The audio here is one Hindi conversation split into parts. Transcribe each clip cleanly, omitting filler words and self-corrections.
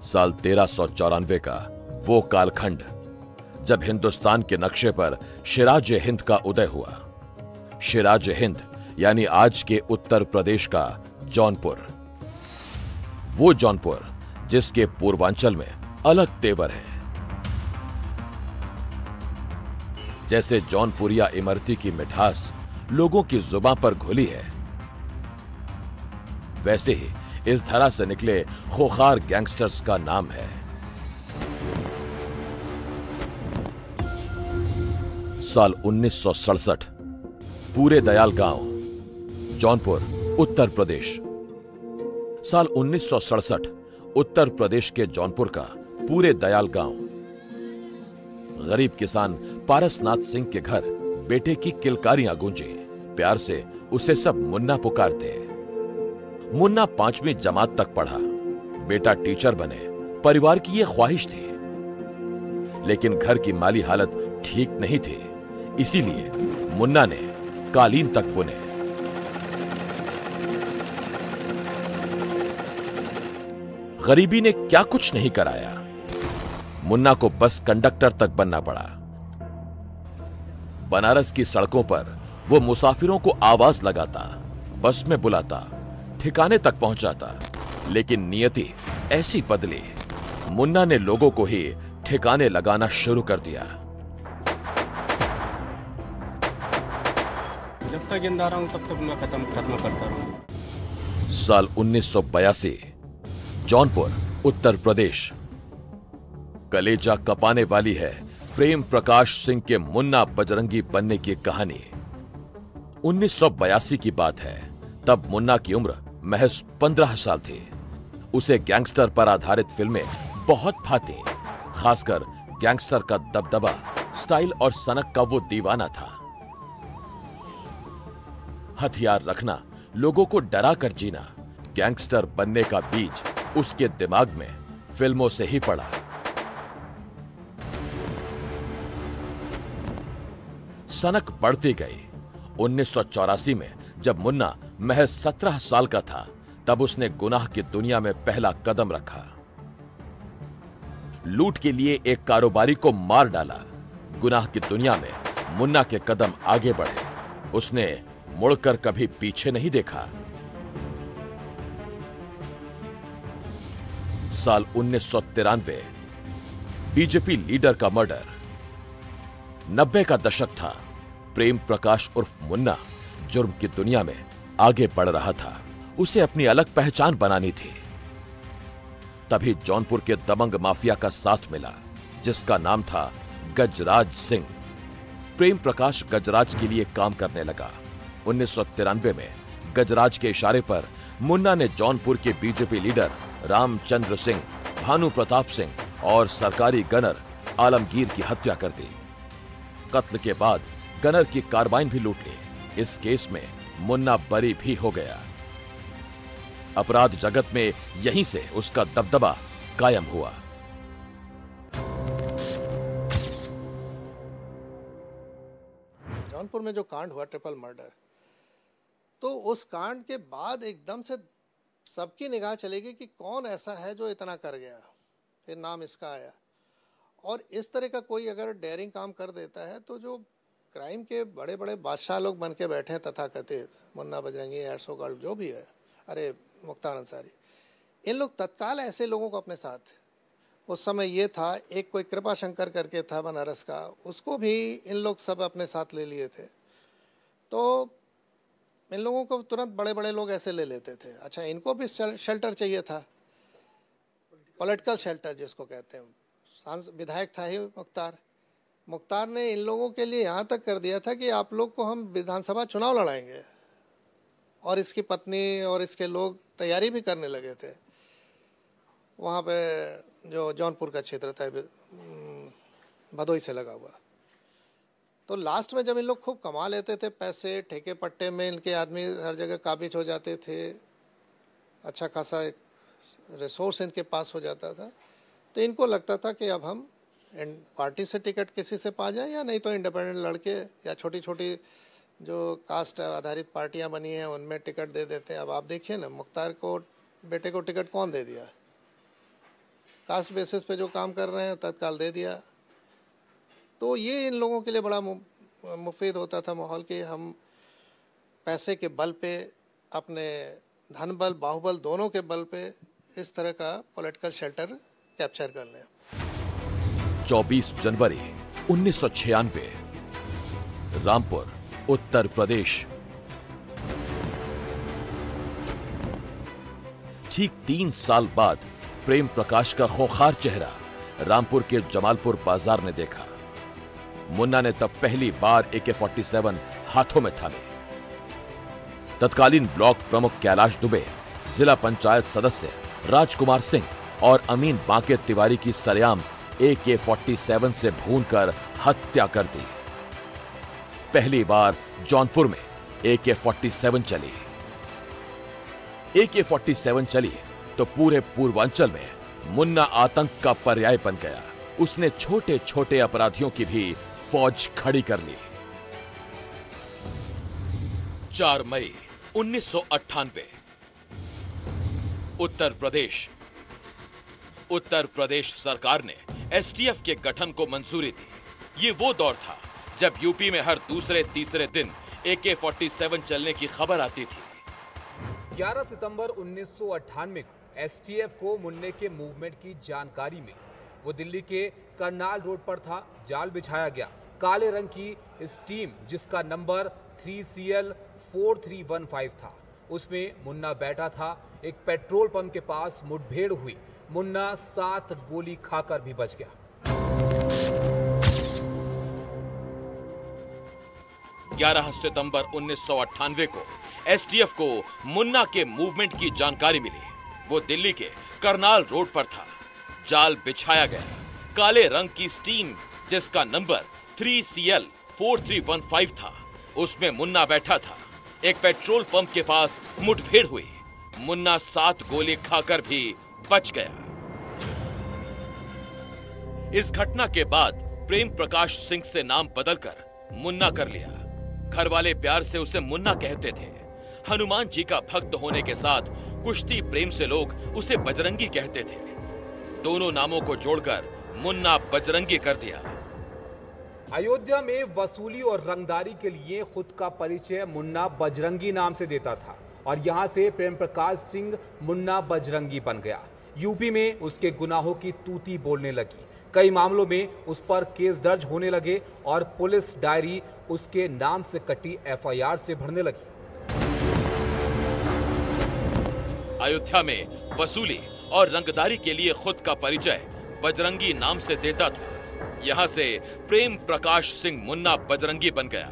साल 1394 का वो कालखंड जब हिंदुस्तान के नक्शे पर शिराज हिंद का उदय हुआ। शिराज हिंद यानी आज के उत्तर प्रदेश का जौनपुर। वो जौनपुर जिसके पूर्वांचल में अलग तेवर है। जैसे जौनपुरिया इमरती की मिठास लोगों की जुबान पर घुली है, वैसे ही इस धरा से निकले खोखार गैंगस्टर्स का नाम है। साल 1967, पूरे दयाल गांव, जौनपुर, उत्तर प्रदेश। साल 1967, उत्तर प्रदेश के जौनपुर का पूरे दयाल गांव। गरीब किसान पारसनाथ सिंह के घर बेटे की किलकारियां गूंजी। प्यार से उसे सब मुन्ना पुकारते। मुन्ना 5वीं जमात तक पढ़ा। बेटा टीचर बने, परिवार की यह ख्वाहिश थी। लेकिन घर की माली हालत ठीक नहीं थी, इसीलिए मुन्ना ने कालीन तक बुने। गरीबी ने क्या कुछ नहीं कराया, मुन्ना को बस कंडक्टर तक बनना पड़ा। बनारस की सड़कों पर वो मुसाफिरों को आवाज लगाता, बस में बुलाता, ठिकाने तक पहुंचाता। लेकिन नियति ऐसी बदली, मुन्ना ने लोगों को ही ठिकाने लगाना शुरू कर दिया। जब तक जिंदा रहूं तब तक मैं खत्म करता रहूं। साल 1982, जौनपुर, उत्तर प्रदेश। कलेजा कपाने वाली है प्रेम प्रकाश सिंह के मुन्ना बजरंगी बनने की कहानी। 1982 की बात है। तब मुन्ना की उम्र महज 15 साल थी। उसे गैंगस्टर पर आधारित फिल्में बहुत भाती, खासकर गैंगस्टर का दबदबा, स्टाइल और सनक का वो दीवाना था। हथियार रखना, लोगों को डरा कर जीना, गैंगस्टर बनने का बीज उसके दिमाग में फिल्मों से ही पड़ा। सनक बढ़ती गई। 1984 में जब मुन्ना महज 17 साल का था, तब उसने गुनाह की दुनिया में पहला कदम रखा। लूट के लिए एक कारोबारी को मार डाला। गुनाह की दुनिया में मुन्ना के कदम आगे बढ़े। उसने मुड़कर कभी पीछे नहीं देखा। साल 1993, बीजेपी लीडर का मर्डर। 90 का दशक था। प्रेम प्रकाश उर्फ मुन्ना जुर्म की दुनिया में आगे बढ़ रहा था। उसे अपनी अलग पहचान बनानी थी। तभी जौनपुर के दबंग माफिया का साथ मिला, जिसका नाम था गजराज सिंह। प्रेम प्रकाश गजराज के लिए काम करने लगा। 1993 में गजराज के इशारे पर मुन्ना ने जौनपुर के बीजेपी लीडर रामचंद्र सिंह, भानु प्रताप सिंह और सरकारी गनर आलमगीर की हत्या कर दी। कत्ल के बाद गनर की कार्बाइन भी लूट ली। इस केस में मुन्ना बरी भी हो गया। अपराध जगत में यहीं से उसका दबदबा कायम हुआ। जौनपुर में जो कांड हुआ, ट्रिपल मर्डर, तो उस कांड के बाद एकदम से सबकी निगाह चलेगी कि कौन ऐसा है जो इतना कर गया। फिर नाम इसका आया। और इस तरह का कोई अगर डेयरिंग काम कर देता है तो जो क्राइम के बड़े बड़े बादशाह लोग बन के बैठे हैं तथाकथित, मुन्ना बजरंगी, एड्सो गर्ल जो भी है, अरे मुख्तार अंसारी, इन लोग तत्काल ऐसे लोगों को अपने साथ, उस समय ये था एक कोई कृपा शंकर करके था बनारस का, उसको भी इन लोग सब अपने साथ ले लिए थे। तो इन लोगों को तुरंत बड़े बड़े लोग ऐसे ले लेते थे। अच्छा, इनको भी शेल्टर चाहिए था, पॉलिटिकल शेल्टर जिसको कहते हैं। विधायक था ही मुख्तार ने इन लोगों के लिए यहाँ तक कर दिया था कि आप लोग को हम विधानसभा चुनाव लड़ाएंगे। और इसकी पत्नी और इसके लोग तैयारी भी करने लगे थे। वहाँ पे जो जौनपुर का क्षेत्र था, भदोई से लगा हुआ। तो लास्ट में जब इन लोग खूब कमा लेते थे पैसे, ठेके पट्टे में इनके आदमी हर जगह काबिज हो जाते थे, अच्छा खासा एक रिसोर्स इनके पास हो जाता था, तो इनको लगता था कि अब हम पार्टी से टिकट किसी से पा जाए, या नहीं तो इंडिपेंडेंट लड़के या छोटी छोटी जो कास्ट आधारित पार्टियां बनी हैं उनमें टिकट दे देते हैं। अब आप देखिए ना, मुख्तार को बेटे को टिकट कौन दे दिया? कास्ट बेसिस पे जो काम कर रहे हैं तत्काल दे दिया। तो ये इन लोगों के लिए बड़ा मुफीद होता था माहौल कि हम पैसे के बल पे, अपने धन बल, बाहुबल दोनों के बल पे इस तरह का पॉलिटिकल शेल्टर कैप्चर कर लें। 24 जनवरी 1996, रामपुर, उत्तर प्रदेश। ठीक 3 साल बाद प्रेम प्रकाश का खोखार चेहरा रामपुर के जमालपुर बाजार ने देखा। मुन्ना ने तब पहली बार AK-47 हाथों में थामी। तत्कालीन ब्लॉक प्रमुख कैलाश दुबे, जिला पंचायत सदस्य राजकुमार सिंह और अमीन बांके तिवारी की सरेआम AK-47 से भूनकर हत्या कर दी। पहली बार जौनपुर में AK-47 चली। AK-47 चली तो पूरे पूर्वांचल में मुन्ना आतंक का पर्याय बन गया। उसने छोटे छोटे अपराधियों की भी फौज खड़ी कर ली। 4 मई 1998, उत्तर प्रदेश सरकार ने STF के गठन को मंजूरी दी। ये वो दौर था जब यूपी में हर दूसरे तीसरे दिन AK-47 चलने की खबर आती थी। 11 सितंबर 1998 को STF को मुन्ने के मूवमेंट की जानकारी मिली। वो दिल्ली के करनाल रोड पर था। जाल बिछाया गया। काले रंग की इस टीम, जिसका नंबर 3CL4315 था, उसमें मुन्ना बैठा था। एक पेट्रोल पंप के पास मुठभेड़ हुई। मुन्ना 7 गोली खाकर भी बच गया। 11 सितंबर 1998 को STF को मुन्ना के मूवमेंट की जानकारी मिली। वो दिल्ली के करनाल रोड पर था। जाल बिछाया गया। काले रंग की स्टीम, जिसका नंबर 3CL4315 था, उसमें मुन्ना बैठा था। एक पेट्रोल पंप के पास मुठभेड़ हुई। मुन्ना 7 गोली खाकर भी बच गया। इस घटना के बाद प्रेम प्रकाश सिंह से नाम बदलकर मुन्ना कर लिया। घर वाले प्यार से उसे मुन्ना कहते थे। हनुमान जी का भक्त होने के साथ कुश्ती प्रेम से लोग उसे बजरंगी कहते थे। दोनों नामों को जोड़कर मुन्ना बजरंगी कर दिया। अयोध्या में वसूली और रंगदारी के लिए खुद का परिचय मुन्ना बजरंगी नाम से देता था और यहां से प्रेम प्रकाश सिंह मुन्ना बजरंगी बन गया। यूपी में उसके गुनाहों की तूती बोलने लगी। कई मामलों में उस पर केस दर्ज होने लगे और पुलिस डायरी उसके नाम से कटी FIR से भरने लगी। अयोध्या में वसूली और रंगदारी के लिए खुद का परिचय बजरंगी नाम से देता था। यहां से प्रेम प्रकाश सिंह मुन्ना बजरंगी बन गया।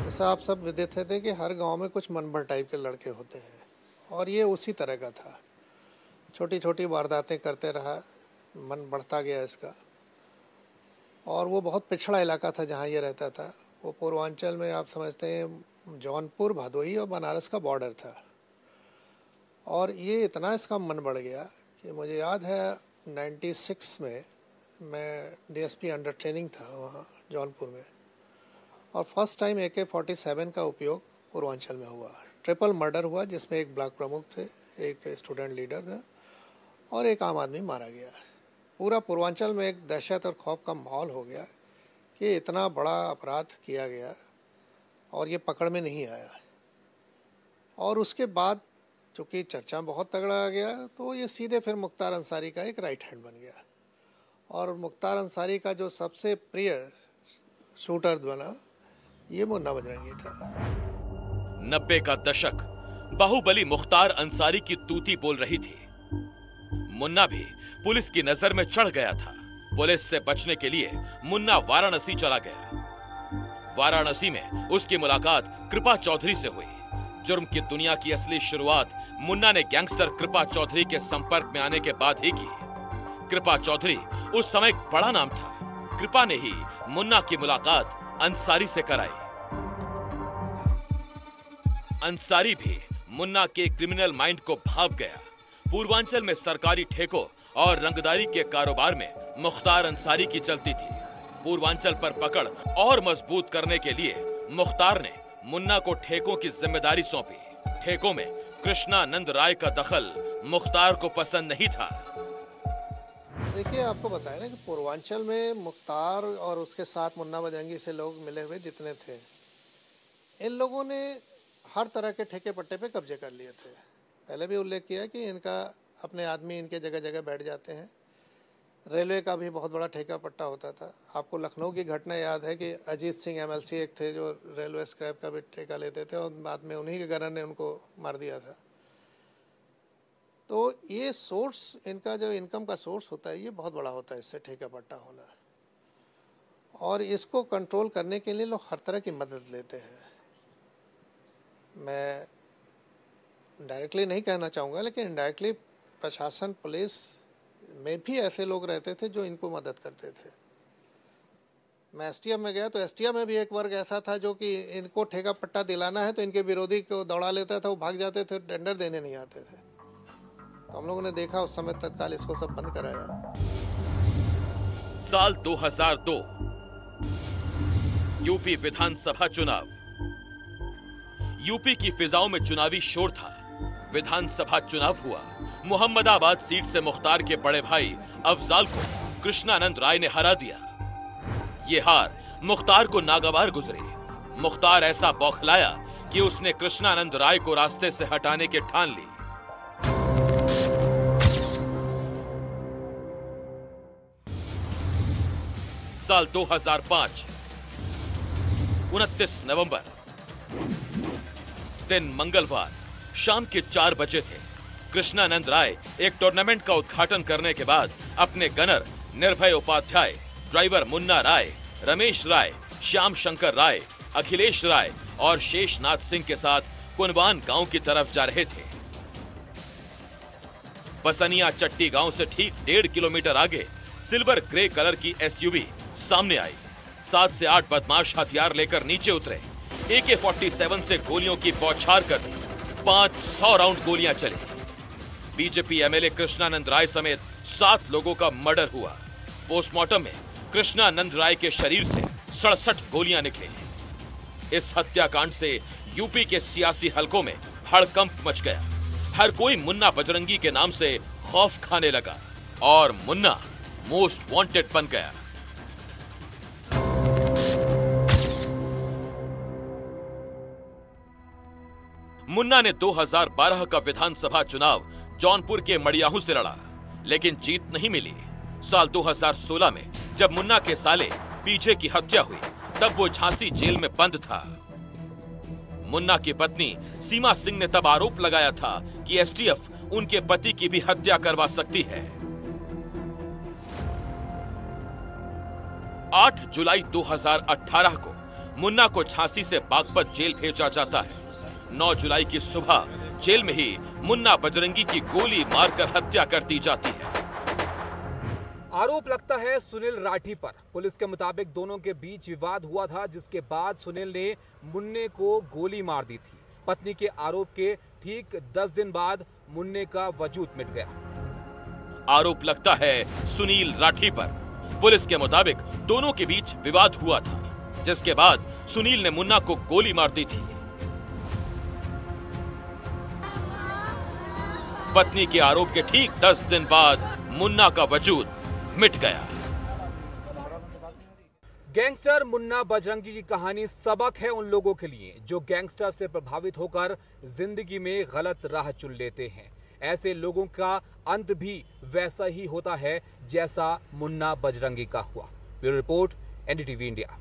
जैसा आप सब विदित थे कि हर गांव में कुछ मनभर टाइप के लड़के होते हैं और ये उसी तरह का था। छोटी छोटी वारदातें करते रहा, मन बढ़ता गया इसका। और वो बहुत पिछड़ा इलाका था जहाँ ये रहता था। वो पूर्वांचल में, आप समझते हैं, जौनपुर, भदोही और बनारस का बॉर्डर था। और ये इतना इसका मन बढ़ गया कि मुझे याद है 96 में मैं DSP अंडर ट्रेनिंग था वहाँ जौनपुर में, और फर्स्ट टाइम AK-47 का उपयोग पूर्वांचल में हुआ। ट्रिपल मर्डर हुआ जिसमें एक ब्लॉक प्रमुख थे, एक स्टूडेंट लीडर था और एक आम आदमी मारा गया। पूरा पूर्वांचल में एक दहशत और खौफ का माहौल हो गया कि इतना बड़ा अपराध किया गया और ये पकड़ में नहीं आया। और उसके बाद चूँकि चर्चा बहुत तगड़ा आ गया तो ये सीधे फिर मुख्तार अंसारी का एक राइट हैंड बन गया। और मुख्तार अंसारी का जो सबसे प्रिय शूटर बना, ये मुन्ना बजरंगी था। 90 का दशक बाहुबली मुख्तार अंसारी की तूती बोल रही थी। मुन्ना भी पुलिस की नजर में चढ़ गया था। पुलिस से बचने के लिए मुन्ना वाराणसी चला गया। वाराणसी में उसकी मुलाकात कृपा चौधरी से हुई। जुर्म की दुनिया की असली शुरुआत मुन्ना ने गैंगस्टर कृपा चौधरी के संपर्क में आने के बाद ही की। कृपा चौधरी उस समय एक बड़ा नाम था। कृपा ने ही मुन्ना की मुलाकात अंसारी से कराई। अंसारी भी मुन्ना के क्रिमिनल माइंड को भाप गया। पूर्वांचल में सरकारी ठेकों और रंगदारी के कारोबार में मुख्तार अंसारी की चलती थी। पूर्वांचल पर पकड़ और मजबूत करने के लिए मुख्तार ने मुन्ना को ठेकों की जिम्मेदारी सौंपी। ठेकों में कृष्णानंद राय का दखल मुख्तार को पसंद नहीं था। देखिए, आपको बताया ना कि पूर्वांचल में मुख्तार और उसके साथ मुन्ना बजरंगी से लोग मिले हुए जितने थे, इन लोगों ने हर तरह के ठेके पट्टे पे कब्जे कर लिए थे। पहले भी उल्लेख किया कि इनका अपने आदमी इनके जगह जगह बैठ जाते हैं। रेलवे का भी बहुत बड़ा ठेका पट्टा होता था। आपको लखनऊ की घटना याद है कि अजीत सिंह MLC एक थे जो रेलवे स्क्रैप का भी ठेका लेते थे और बाद में उन्हीं के गवर्नर ने उनको मार दिया था। तो ये सोर्स, इनका जो इनकम का सोर्स होता है, ये बहुत बड़ा होता है इससे ठेका पट्टा होना। और इसको कंट्रोल करने के लिए लोग हर तरह की मदद लेते हैं। मैं डायरेक्टली नहीं कहना चाहूँगा, लेकिन इनडायरेक्टली प्रशासन, पुलिस में भी ऐसे लोग रहते थे जो इनको मदद करते थे। मैं STF में गया तो STF में भी एक वर्ग ऐसा था जो कि इनको ठेका पट्टा दिलाना है तो इनके विरोधी को दौड़ा लेता था, वो भाग जाते थे, टेंडर देने नहीं आते थे। तो हम लोगों ने देखा उस समय तत्काल इसको सब बंद कराया। साल 2002 यूपी विधानसभा चुनाव। यूपी की फिजाओं में चुनावी शोर था। विधानसभा चुनाव हुआ। मोहम्मदाबाद सीट से मुख्तार के बड़े भाई अफजाल को कृष्णानंद राय ने हरा दिया। ये हार मुख्तार को नागवार गुजरी। मुख्तार ऐसा बौखलाया कि उसने कृष्णानंद राय को रास्ते से हटाने की ठान ली। साल 2005 29 नवंबर, दिन मंगलवार, शाम के 4 बजे थे। कृष्णानंद राय एक टूर्नामेंट का उद्घाटन करने के बाद अपने गनर निर्भय उपाध्याय, ड्राइवर मुन्ना राय, रमेश राय, श्याम शंकर राय, अखिलेश राय और शेषनाथ सिंह के साथ कुनवान गांव की तरफ जा रहे थे। बसनिया चट्टी गांव से ठीक 1.5 किलोमीटर आगे सिल्वर ग्रे कलर की SUV सामने आई। 7 से 8 बदमाश हथियार लेकर नीचे उतरे। AK-47 से गोलियों की बौछार कर दी। 500 राउंड गोलियां चली। बीजेपी MLA कृष्णानंद राय समेत 7 लोगों का मर्डर हुआ। पोस्टमार्टम में कृष्णानंद राय के शरीर से 67 गोलियां निकली। इस हत्याकांड से यूपी के सियासी हलकों में हड़कंप मच गया। हर कोई मुन्ना बजरंगी के नाम से खौफ खाने लगा और मुन्ना मोस्ट वांटेड बन गया। मुन्ना ने 2012 का विधानसभा चुनाव जौनपुर के मड़ियाहू से लड़ा, लेकिन जीत नहीं मिली। साल 2016 में जब मुन्ना के साले पीछे की हत्या हुई, तब वो झांसी जेल में बंद था। मुन्ना की पत्नी सीमा सिंह ने तब आरोप लगाया था कि STF उनके पति की भी हत्या करवा सकती है। 8 जुलाई 2018 को मुन्ना को झांसी से बागपत जेल भेजा जाता है। 9 जुलाई की सुबह जेल में ही मुन्ना बजरंगी की गोली मारकर हत्या कर दी जाती है। आरोप लगता है सुनील राठी पर। पुलिस के मुताबिक दोनों के बीच विवाद हुआ था, जिसके बाद सुनील ने मुन्ने को गोली मार दी थी। पत्नी के आरोप के ठीक 10 दिन बाद मुन्ने का वजूद मिट गया। आरोप लगता है सुनील राठी पर। पुलिस के मुताबिक दोनों के बीच विवाद हुआ था, जिसके बाद सुनील ने मुन्ना को गोली मार दी थी। पत्नी के आरोप के ठीक 10 दिन बाद मुन्ना का वजूद मिट गया। गैंगस्टर मुन्ना बजरंगी की कहानी सबक है उन लोगों के लिए जो गैंगस्टर से प्रभावित होकर जिंदगी में गलत राह चुन लेते हैं। ऐसे लोगों का अंत भी वैसा ही होता है जैसा मुन्ना बजरंगी का हुआ। Bureau report, NDTV India.